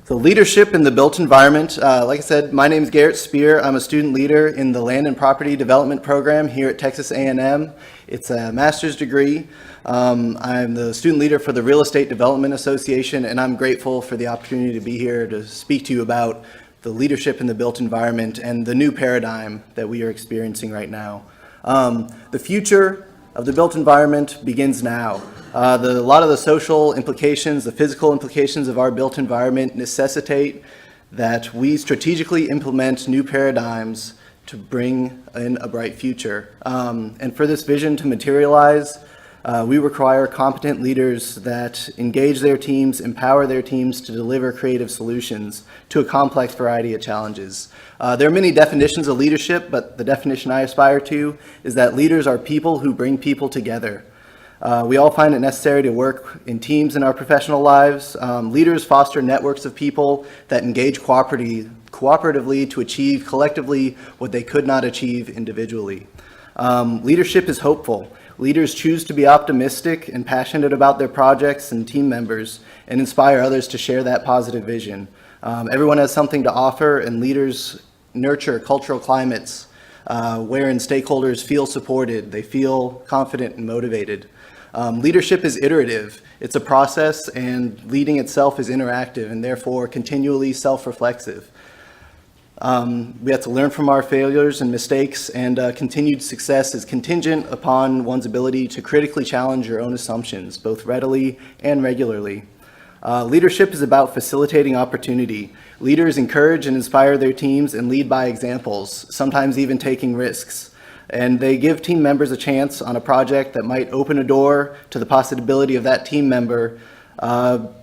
So leadership in the built environment. Like I said, my name is Garrett SPEAR. I'm a student leader in the Land and Property Development program here at Texas A&M. It's a master's degree. I'm the student leader for the Real Estate Development Association, and I'm grateful for the opportunity to be here to speak to you about the leadership in the built environment and the new paradigm that we are experiencing right now. The future of the built environment begins now. A lot of the social implications, the physical implications of our built environment necessitate that we strategically implement new paradigms to bring in a bright future. And for this vision to materialize, we require competent leaders that engage their teams, empower their teams to deliver creative solutions to a complex variety of challenges. There are many definitions of leadership, but the definition I aspire to is that leaders are people who bring people together. We all find it necessary to work in teams in our professional lives. Leaders foster networks of people that engage cooperatively to achieve collectively what they could not achieve individually. Leadership is hopeful. Leaders choose to be optimistic and passionate about their projects and team members and inspire others to share that positive vision. Everyone has something to offer, and leaders nurture cultural climates wherein stakeholders feel supported, they feel confident and motivated. Leadership is iterative. It's a process, and leading itself is interactive and therefore continually self-reflexive. We have to learn from our failures and mistakes, and continued success is contingent upon one's ability to critically challenge your own assumptions, both readily and regularly. Leadership is about facilitating opportunity. Leaders encourage and inspire their teams and lead by examples, sometimes even taking risks. And they give team members a chance on a project that might open a door to the possibility of that team member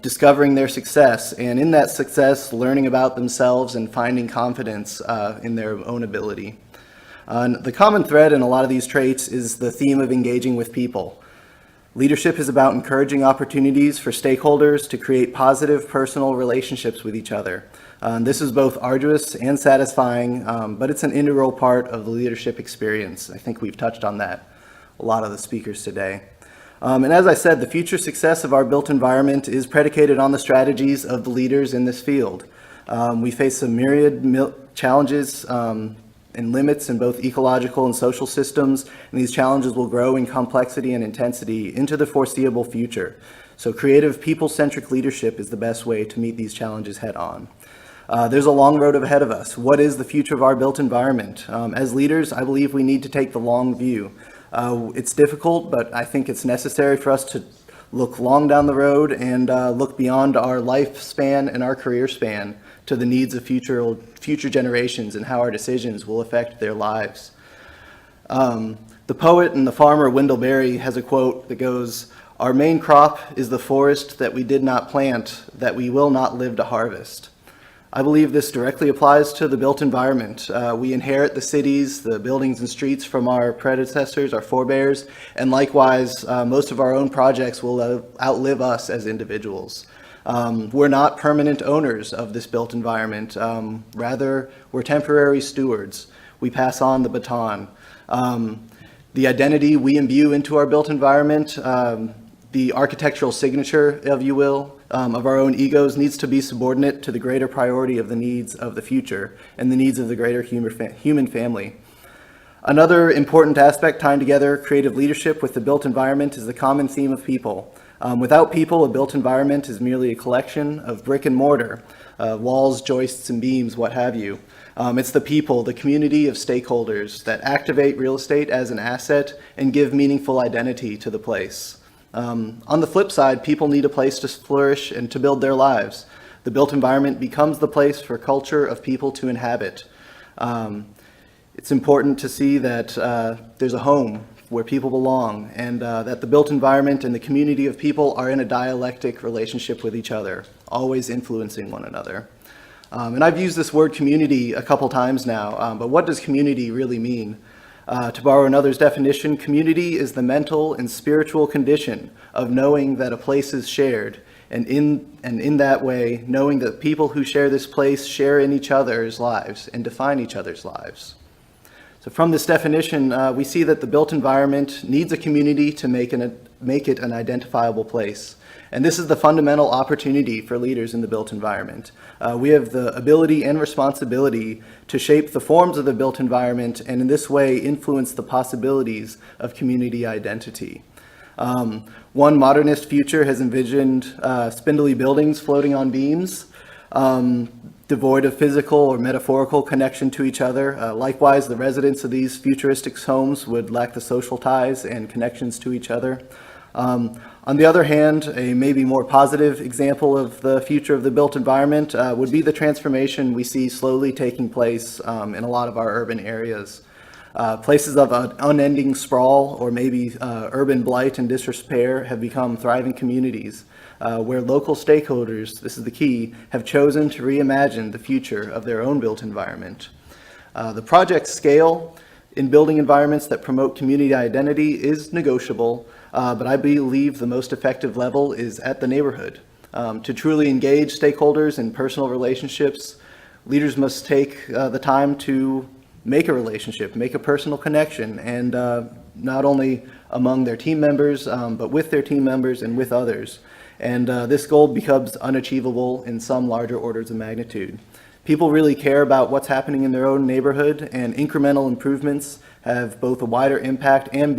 discovering their success, and in that success, learning about themselves and finding confidence in their own ability. The common thread in a lot of these traits is the theme of engaging with people. Leadership is about encouraging opportunities for stakeholders to create positive personal relationships with each other. This is both arduous and satisfying, but it's an integral part of the leadership experience. I think we've touched on that, a lot of the speakers today. And as I said, the future success of our built environment is predicated on the strategies of the leaders in this field. We face some myriad challenges and limits in both ecological and social systems, and these challenges will grow in complexity and intensity into the foreseeable future. So creative, people-centric leadership is the best way to meet these challenges head-on. There's a long road ahead of us. What is the future of our built environment? As leaders, I believe we need to take the long view. It's difficult, but I think it's necessary for us to look long down the road and look beyond our lifespan and our career span to the needs of future generations and how our decisions will affect their lives. The poet and the farmer Wendell Berry has a quote that goes, "Our main crop is the forest that we did not plant, that we will not live to harvest." I believe this directly applies to the built environment. We inherit the cities, the buildings and streets from our predecessors, our forebears, and likewise, most of our own projects will outlive us as individuals. We're not permanent owners of this built environment. Rather, we're temporary stewards. We pass on the baton. The identity we imbue into our built environment, the architectural signature, if you will, of our own egos needs to be subordinate to the greater priority of the needs of the future and the needs of the greater human family. Another important aspect tying together creative leadership with the built environment is the common theme of people. Without people, a built environment is merely a collection of brick and mortar, walls, joists, and beams, what have you. It's the people, the community of stakeholders that activate real estate as an asset and give meaningful identity to the place. On the flip side, people need a place to flourish and to build their lives. The built environment becomes the place for culture of people to inhabit. It's important to see that there's a home where people belong, and that the built environment and the community of people are in a dialectic relationship with each other, always influencing one another. And I've used this word community a couple times now, but what does community really mean? To borrow another's definition, community is the mental and spiritual condition of knowing that a place is shared, and in that way, knowing that people who share this place share in each other's lives and define each other's lives. So from this definition, we see that the built environment needs a community to make an make it an identifiable place. And this is the fundamental opportunity for leaders in the built environment. We have the ability and responsibility to shape the forms of the built environment and in this way influence the possibilities of community identity. One modernist future has envisioned spindly buildings floating on beams, devoid of physical or metaphorical connection to each other. Likewise, the residents of these futuristic homes would lack the social ties and connections to each other. On the other hand, a maybe more positive example of the future of the built environment would be the transformation we see slowly taking place in a lot of our urban areas. Places of unending sprawl or maybe urban blight and disrepair have become thriving communities where local stakeholders, this is the key, have chosen to reimagine the future of their own built environment. The project scale in building environments that promote community identity is negotiable, but I believe the most effective level is at the neighborhood. To truly engage stakeholders in personal relationships, leaders must take the time to make a relationship, make a personal connection, and not only among their team members, but with their team members and with others. And this goal becomes unachievable in some larger orders of magnitude. People really care about what's happening in their own neighborhood, and incremental improvements have both a wider impact and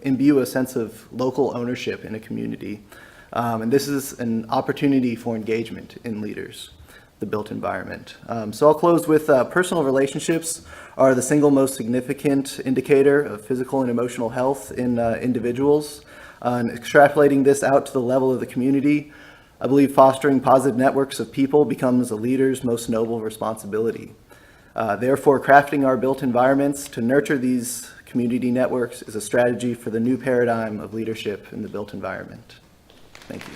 imbue a sense of local ownership in a community. And this is an opportunity for engagement in leaders, the built environment. So I'll close with personal relationships are the single most significant indicator of physical and emotional health in individuals. And extrapolating this out to the level of the community, I believe fostering positive networks of people becomes a leader's most noble responsibility. Therefore, crafting our built environments to nurture these community networks is a strategy for the new paradigm of leadership in the built environment. Thank you.